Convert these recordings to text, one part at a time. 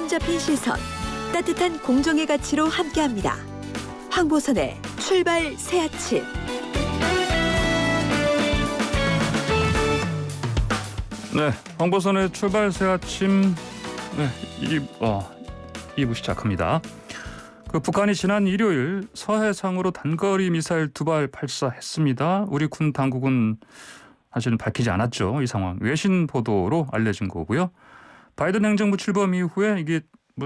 지금 잡힌 시선, 따뜻한 공정의 가치로 함께합니다. 황보선의 출발 새 아침. 네, 황보선의 출발 새 아침 2부 시작합니다. 북한이 지난 일요일 서해상으로 단거리 미사일 2발 발사했습니다. 우리 군 당국은 사실은 밝히지 않았죠. 이 상황 외신 보도로 알려진 거고요. 바이든 행정부 출범 이후에 이게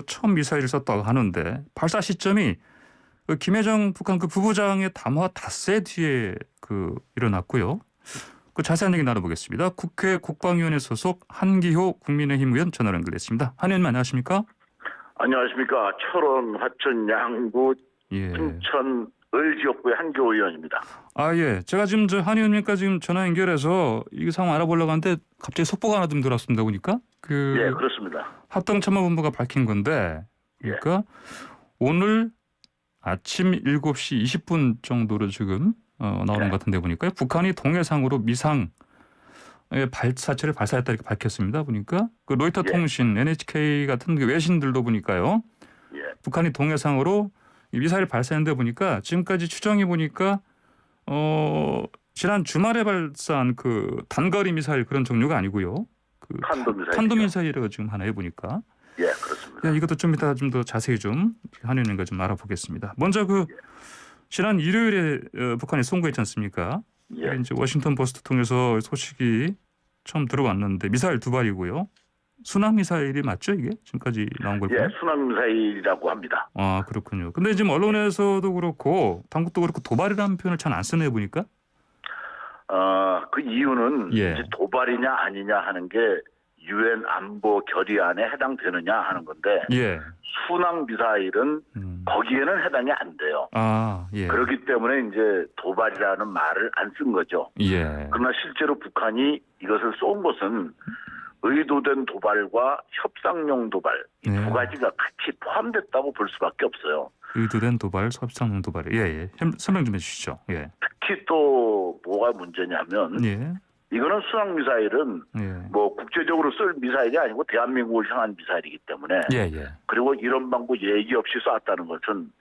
처음 미사일을 썼다고 하는데 발사 시점이 김여정 북한 부부장의 담화 닷새 뒤에 일어났고요. 자세한 얘기 나눠보겠습니다. 국회 국방위원회 소속 한기호 국민의힘 의원 전화로 연결됐습니다. 한 의원님 안녕하십니까? 안녕하십니까. 철원, 화천, 양구, 춘천, 을지역구의 한기호 의원입니다. 예. 제가 지금 한 의원님과 지금 전화 연결해서 이 상황 알아보려고 하는데 갑자기 속보가 하나 좀 들었습니다. 보니까 예, 그렇습니다. 합동참모본부가 밝힌 건데 그러니까 오늘 아침 7시 20분 정도로 지금 나오는 것 같은데 보니까 북한이 동해상으로 미상 발사체를 발사했다 이렇게 밝혔습니다. 보니까 로이터 통신, NHK 같은 외신들도 보니까요. 북한이 동해상으로 미사일 발사했는데 보니까 지금까지 추정해 보니까 지난 주말에 발사한 단거리 미사일 그런 종류가 아니고요. 탄도미사일이라고 지금 하나 해보니까. 예, 그렇습니다. 이것도 좀 이따 좀 더 자세히 좀 한의원님과 좀 알아보겠습니다. 먼저 지난 일요일에 북한이 선고했지 않습니까? 이제 워싱턴 포스트 통해서 소식이 처음 들어왔는데 미사일 2발이고요. 순항 미사일이 맞죠 이게 지금까지 나온 걸 보면? 순항 미사일이라고 합니다. 아 그렇군요. 근데 지금 언론에서도 그렇고 당국도 그렇고 도발이라는 표현을 잘 안 쓰네 보니까. 그 이유는 이제 도발이냐 아니냐 하는 게 유엔 안보 결의안에 해당되느냐 하는 건데 순항 미사일은 거기에는 해당이 안 돼요. 그렇기 때문에 이제 도발이라는 말을 안 쓴 거죠. 그러나 실제로 북한이 이것을 쏜 것은 의도된 도발과 협상용 도발 이 두 가지가 같이 포함됐다고 볼 수밖에 없어요. 의도된 도발, 협상용 도발. 설명 좀 해주시죠. 특히 또 뭐가 문제냐면 이거는 순항 미사일은 국제적으로 쓸 미사일이 아니고 대한민국을 향한 미사일이기 때문에 그리고 이런 방구 얘기 없이 쐈다는 것은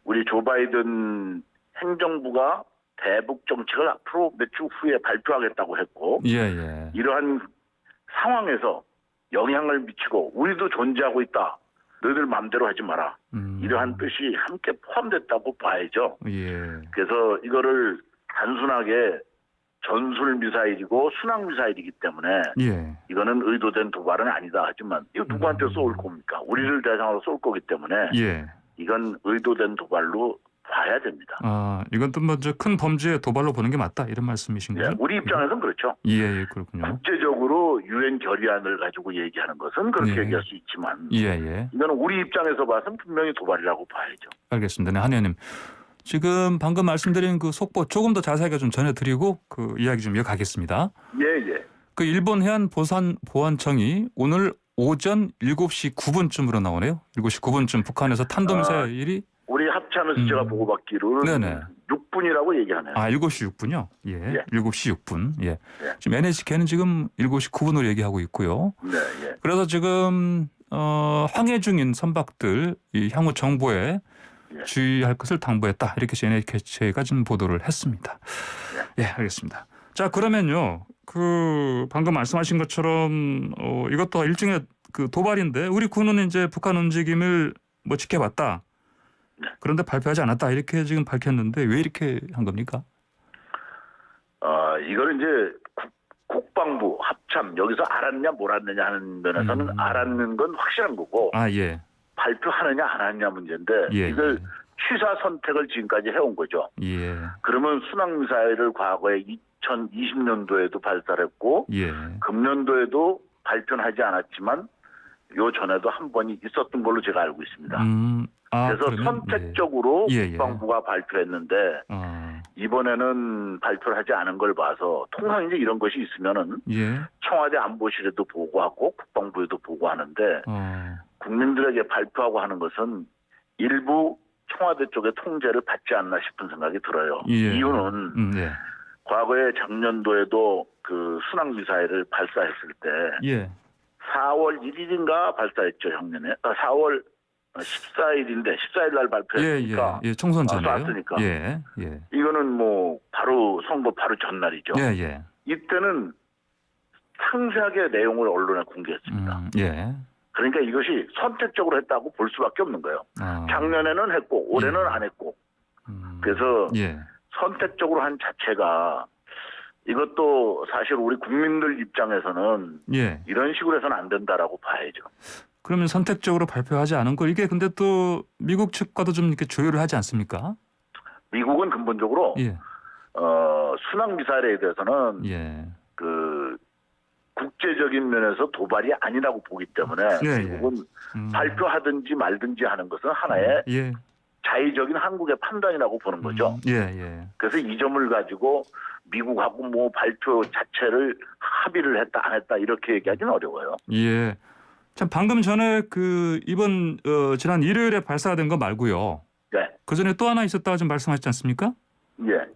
우리 조 바이든 행정부가 대북 정책을 앞으로 몇 주 후에 발표하겠다고 했고 이러한 상황에서 영향을 미치고 우리도 존재하고 있다. 너희들 마음대로 하지 마라. 이러한 뜻이 함께 포함됐다고 봐야죠. 그래서 이거를 단순하게 전술 미사일이고 순항 미사일이기 때문에 이거는 의도된 도발은 아니다. 하지만 이거 누구한테 쏠 겁니까? 우리를 대상으로 쏠 거기 때문에 이건 의도된 도발로 봐야 됩니다. 이건 또 먼저 큰 범죄의 도발로 보는 게 맞다 이런 말씀이신 거죠? 우리 입장에서는 그렇죠. 그렇군요. 국제적으로 유엔 결의안을 가지고 얘기하는 것은 그렇게 얘기할 수 있지만 이건 우리 입장에서 봐서는 분명히 도발이라고 봐야죠. 알겠습니다. 한 의원님. 지금 방금 말씀드린 속보 조금 더 자세하게 좀 전해드리고 이야기 좀 이어가겠습니다. 일본 해안보안청이 오늘 오전 7시 9분쯤으로 나오네요. 7시 9분쯤 북한에서 탄도미사일이 우리 합참에서 제가 보고받기로는 6분이라고 얘기하네요. 7시 6분요? 7시 6분. 지금 NHK는 지금 7시 9분으로 얘기하고 있고요. 그래서 지금 항해 중인 선박들 향후 정보에 주의할 것을 당부했다. 이렇게 NHK가 지금 보도를 했습니다. 알겠습니다. 자, 그러면요. 방금 말씀하신 것처럼 이것도 일종의 도발인데 우리 군은 이제 북한 움직임을 지켜봤다. 그런데 발표하지 않았다. 이렇게 지금 밝혔는데 왜 이렇게 한 겁니까? 이거는 이제 국방부 합참 여기서 알았냐 몰랐느냐 하는 면에서는 알았는 건 확실한 거고 발표하느냐 안 하느냐 문제인데 이걸 취사 선택을 지금까지 해온 거죠. 그러면 순항미사일을 과거에 2020년도에도 발사를 했고 금년도에도 발표는 하지 않았지만 요 전에도 한 번이 있었던 걸로 제가 알고 있습니다. 그래서 선택적으로 국방부가 발표했는데 이번에는 발표를 하지 않은 걸 봐서 통상 이제 이런 것이 있으면은 청와대 안보실에도 보고하고 국방부에도 보고하는데 국민들에게 발표하고 하는 것은 일부 청와대 쪽의 통제를 받지 않나 싶은 생각이 들어요. 이유는 과거에 작년도에도 순항 미사일을 발사했을 때 4월 1일인가 발사했죠, 작년에. 4월 14일인데 14일 날 발표했으니까. 예, 총선 전에요. 쐈으니까. 예. 이거는 뭐 바로 선거 바로 전날이죠. 예. 이때는 상세하게 내용을 언론에 공개했습니다. 예. 그러니까 이것이 선택적으로 했다고 볼 수밖에 없는 거예요. 작년에는 했고 올해는 안 했고. 그래서 선택적으로 한 자체가 이것도 사실 우리 국민들 입장에서는 이런 식으로 해서는 안 된다라고 봐야죠. 그러면 선택적으로 발표하지 않은 거 이게 근데 또 미국 측과도 좀 이렇게 조율을 하지 않습니까? 미국은 근본적으로 순항 미사일에 대해서는 그 국제적인 면에서 도발이 아니라고 보기 때문에 미국은 발표하든지 말든지 하는 것은 하나의 자의적인 한국의 판단이라고 보는 거죠. 그래서 이 점을 가지고 미국하고 뭐 발표 자체를 합의를 했다 안 했다 이렇게 얘기하기는 어려워요. 예. 참 방금 전에 그 이번 지난 일요일에 발사된 거 말고요. 그 전에 또 하나 있었다고 지금 말씀하셨지 않습니까?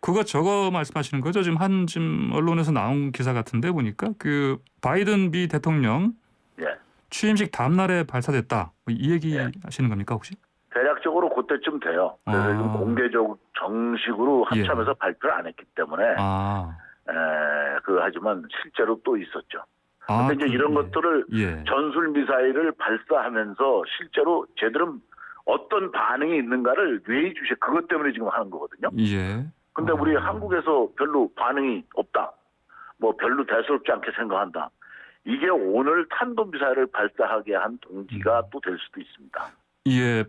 그거 저거 말씀하시는 거죠? 지금 언론에서 나온 기사 같은데 보니까 그 바이든 미 대통령 취임식 다음 날에 발사됐다. 이 얘기 하시는 겁니까 혹시? 대략적으로 그때쯤 돼요. 그래서 지금 공개적 정식으로 합참에서 발표를 안 했기 때문에 하지만 실제로 또 있었죠. 근데 이제 이런 것들을 전술 미사일을 발사하면서 실제로 제대로 어떤 반응이 있는가를 예의주시 그것 때문에 지금 하는 거거든요. 근데 우리 한국에서 별로 반응이 없다. 뭐 별로 대수롭지 않게 생각한다. 이게 오늘 탄도미사일을 발사하게 한 동기가 또 될 수도 있습니다.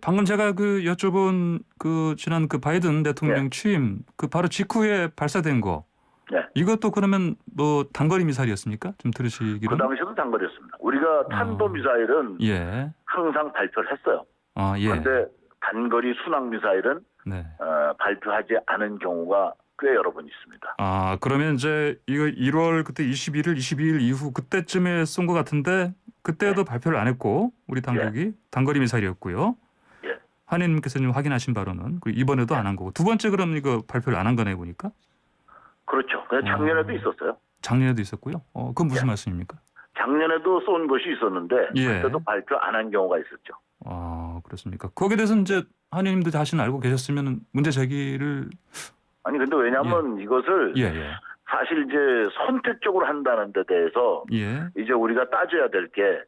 방금 제가 그 여쭤본 그 지난 그 바이든 대통령 취임 그 바로 직후에 발사된 거. 이것도 그러면 뭐 단거리 미사일이었습니까? 좀 들으시기로. 그 당시에도 단거리였습니다. 우리가 탄도미사일은 항상 발표를 했어요. 그런데 단거리 순항 미사일은 발표하지 않은 경우가 꽤 여러 번 있습니다. 그러면 이제 이거 1월 그때 21일, 22일 이후 그때쯤에 쏜 것 같은데 그때도 발표를 안 했고 우리 당국이 단거리 미사일이었고요. 한의님께서 좀 확인하신 바로는 이번에도 안 한 거고 두 번째 그럼 이거 발표를 안 한 거네 보니까. 그렇죠. 작년에도 있었어요. 작년에도 있었고요. 그건 무슨 말씀입니까? 작년에도 쏜 것이 있었는데 그때도 발표 안 한 경우가 있었죠. 그렇습니까? 거기에 대해서는 이제 한의님도 자신 알고 계셨으면 문제 제기를 아니 근데 왜냐하면 이것을 사실 이제 선택적으로 한다는 데 대해서 이제 우리가 따져야 될 게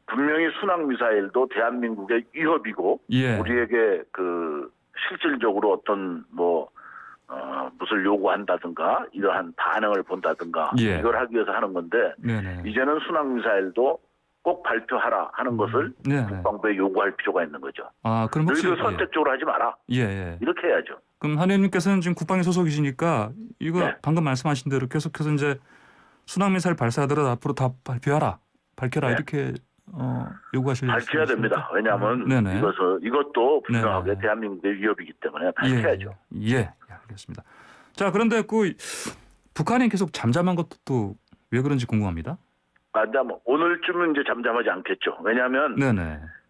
분명히 순항 미사일도 대한민국의 위협이고 우리에게 그 실질적으로 어떤 뭐 무엇을 요구한다든가 이러한 반응을 본다든가 이걸 하기 위해서 하는 건데 이제는 순항 미사일도 꼭 발표하라 하는 것을 국방부에 요구할 필요가 있는 거죠. 그럼 혹시 너희들 선택적으로 하지 마라. 이렇게 해야죠. 그럼 한 의원님께서는 지금 국방위 소속이시니까 이거 방금 말씀하신 대로 계속해서 이제 순항 미사일 발사하더라도 앞으로 다 밝혀라 이렇게 요구하실 밝혀야 됩니다. 왜냐하면 이것도 분명하게 대한민국의 위협이기 때문에 밝혀야죠. 알겠습니다. 자 그런데 그 북한이 계속 잠잠한 것도 또 왜 그런지 궁금합니다. 오늘쯤은 이제 잠잠하지 않겠죠. 왜냐하면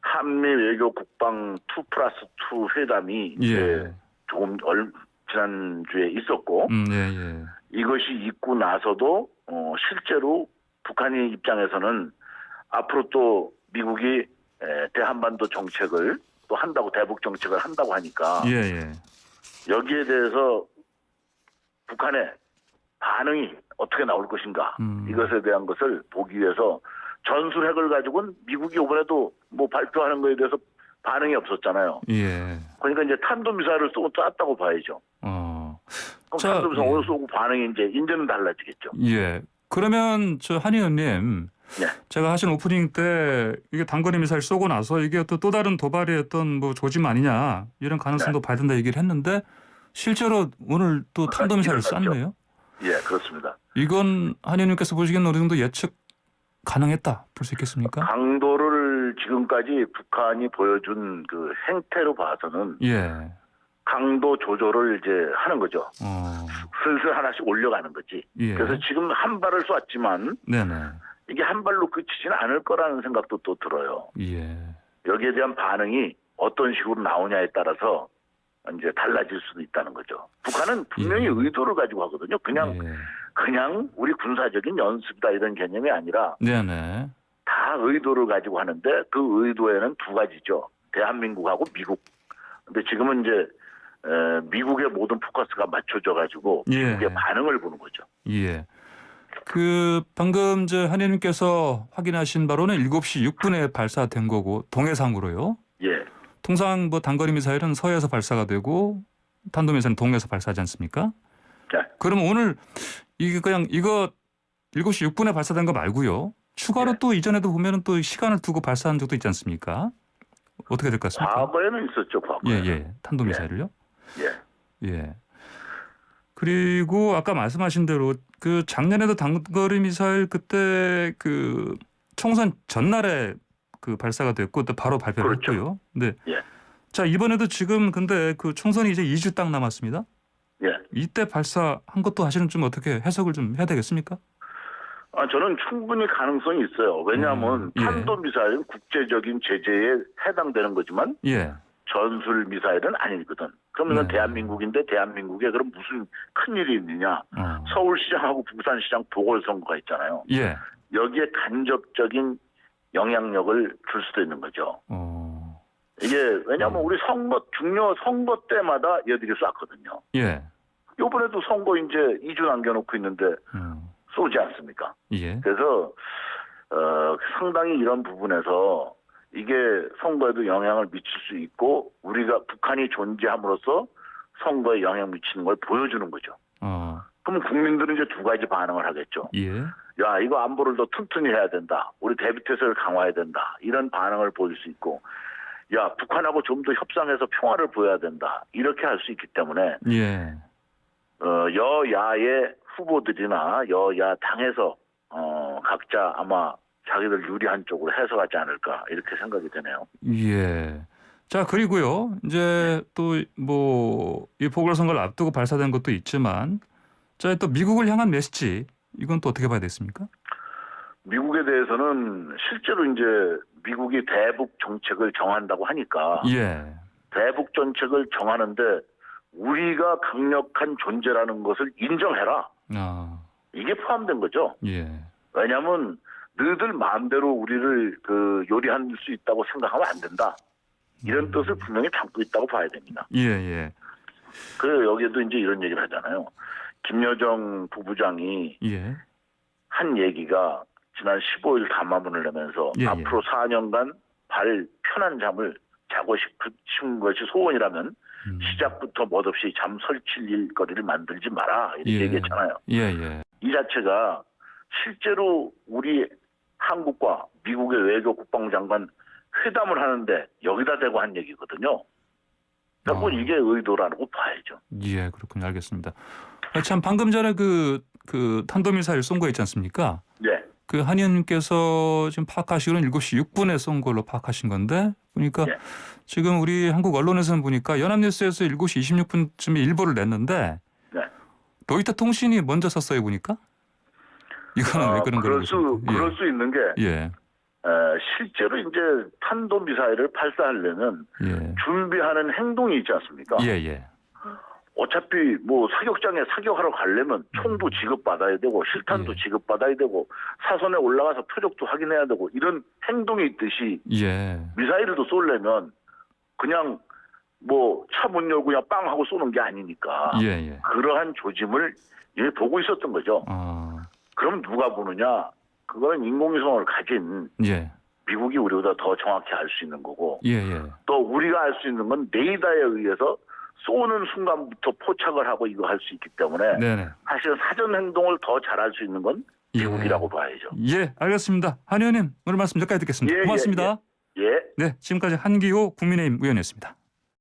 한미 외교 국방 2+2 회담이 이제 조금 지난주에 있었고 이것이 있고 나서도 실제로 북한의 입장에서는 앞으로 또 미국이 대한반도 정책을 또 한다고 대북 정책을 한다고 하니까 여기에 대해서 북한의 반응이 어떻게 나올 것인가 이것에 대한 것을 보기 위해서 전술핵을 가지고는 미국이 이번에도 뭐 발표하는 거에 대해서 반응이 없었잖아요. 그러니까 이제 탄도미사일을 쐈다고 봐야죠. 그럼 탄도미사일을 쏘고 반응이 이제는 달라지겠죠. 그러면 한 의원님 제가 하신 오프닝 때 이게 단거리 미사일 쏘고 나서 이게 또 다른 도발의 어떤 뭐 조짐 아니냐 이런 가능성도 봐야 된다 얘기를 했는데 실제로 오늘 또 탄도미사일을 쐈네요. 그렇습니다. 이건 한 의원님께서 보시기에는 어느 정도 예측 가능했다 볼 수 있겠습니까? 강도를 지금까지 북한이 보여준 그 행태로 봐서는 강도 조절을 이제 하는 거죠. 슬슬 하나씩 올려가는 거지. 그래서 지금 한 발을 쐈지만 이게 한 발로 그치지는 않을 거라는 생각도 또 들어요. 여기에 대한 반응이 어떤 식으로 나오냐에 따라서 이제 달라질 수도 있다는 거죠. 북한은 분명히 의도를 가지고 하거든요. 그냥 우리 군사적인 연습이다 이런 개념이 아니라 다 의도를 가지고 하는데 그 의도에는 두 가지죠. 대한민국하고 미국. 근데 지금은 이제 미국의 모든 포커스가 맞춰져 가지고 미국의 반응을 보는 거죠. 예. 그 방금 한 의원님께서 확인하신 바로는 7시 6분에 발사된 거고 동해상으로요. 예. 통상 뭐 단거리 미사일은 서해에서 발사가 되고 탄도미사일은 동해에서 발사하지 않습니까? 네. 그럼 오늘 이게 그냥 이거 7시 6분에 발사된 거 말고요. 추가로 또 이전에도 보면은 또 시간을 두고 발사한 적도 있지 않습니까? 어떻게 될 것 같습니까? 과거에는 있었죠. 과거에. 예. 탄도미사일을요? 예. 예. 그리고 아까 말씀하신 대로 그 작년에도 단거리 미사일 그때 그 총선 전날에 그 발사가 됐고 또 바로 발표를 그렇죠. 했고요. 네. 예. 자, 이번에도 지금 근데 그 총선이 이제 2주 딱 남았습니다. 예. 이때 발사한 것도 사실은 좀 어떻게 해석을 좀 해야 되겠습니까? 저는 충분히 가능성이 있어요. 왜냐하면 예. 탄도미사일은 국제적인 제재에 해당되는 거지만 예. 전술 미사일은 아니거든. 그러면 네. 대한민국인데 대한민국에 그럼 무슨 큰일이 있느냐. 서울시장하고 부산시장 보궐선거가 있잖아요. 예. 여기에 간접적인 영향력을 줄 수도 있는 거죠. 이게 왜냐하면 우리 중요 선거 때마다 얘들이 쐈거든요. 예. 이번에도 선거 이제 2주 남겨놓고 있는데 쏘지 않습니까? 예. 그래서 상당히 이런 부분에서 이게 선거에도 영향을 미칠 수 있고 우리가 북한이 존재함으로써 선거에 영향 미치는 걸 보여주는 거죠. 그럼 국민들은 이제 두 가지 반응을 하겠죠. 예. 야, 이거 안보를 더 튼튼히 해야 된다. 우리 대비태세를 강화해야 된다. 이런 반응을 보일 수 있고, 야, 북한하고 좀 더 협상해서 평화를 보여야 된다. 이렇게 할 수 있기 때문에 예. 여야의 후보들이나 여야 당에서 각자 아마 자기들 유리한 쪽으로 해석하지 않을까 이렇게 생각이 되네요. 예. 자, 그리고요. 이제 또 뭐 이 보궐선거를 앞두고 발사된 것도 있지만 자, 또 미국을 향한 메시지 이건 또 어떻게 봐야 됐습니까? 미국에 대해서는 실제로 이제 미국이 대북 정책을 정한다고 하니까 예. 대북 정책을 정하는데 우리가 강력한 존재라는 것을 인정해라. 이게 포함된 거죠. 예. 왜냐하면 너희들 마음대로 우리를 요리할 수 있다고 생각하면 안 된다. 이런 뜻을 분명히 담고 있다고 봐야 됩니다. 예. 그래서 여기에도 이제 이런 얘기를 하잖아요. 김여정 부부장이 한 얘기가 지난 15일 담화문을 내면서 앞으로 4년간 편한 잠을 자고 싶은 것이 소원이라면 시작부터 멋없이 잠 설칠 일거리를 만들지 마라 이렇게 얘기했잖아요. 이 자체가 실제로 우리 한국과 미국의 외교 국방장관 회담을 하는데 여기다 대고 한 얘기거든요. 그러니까 이게 의도라고 봐야죠. 예, 그렇군요. 알겠습니다. 참 방금 전에 그 탄도미사일 쏜 거 있지 않습니까? 네. 그 한 의원님께서 지금 파악하시기로는 7시 6분에 쏜 걸로 파악하신 건데 보니까 지금 우리 한국 언론에서는 보니까 연합뉴스에서 7시 26분쯤에 일보를 냈는데 로이터 통신이 먼저 썼어요 보니까. 이거는 왜 그런 거라고 보십니까? 그럴 수 있는 게 실제로 이제 탄도미사일을 발사하려면 준비하는 행동이 있지 않습니까? 어차피 뭐 사격장에 사격하러 가려면 총도 지급받아야 되고 실탄도 지급받아야 되고 사선에 올라가서 표적도 확인해야 되고 이런 행동이 있듯이 미사일을 또 쏘려면 그냥 뭐 차 문 열고 그냥 빵 하고 쏘는 게 아니니까 그러한 조짐을 보고 있었던 거죠. 그럼 누가 보느냐? 그거는 인공위성을 가진 미국이 우리보다 더 정확히 알 수 있는 거고 또 우리가 알 수 있는 건 레이더에 의해서 쏘는 순간부터 포착을 하고 이거 할 수 있기 때문에 사실은 사전 행동을 더 잘할 수 있는 건 미국이라고 봐야죠. 예, 알겠습니다. 한 의원님 오늘 말씀 여기까지 듣겠습니다. 고맙습니다. 예. 네, 지금까지 한기호 국민의힘 의원이었습니다.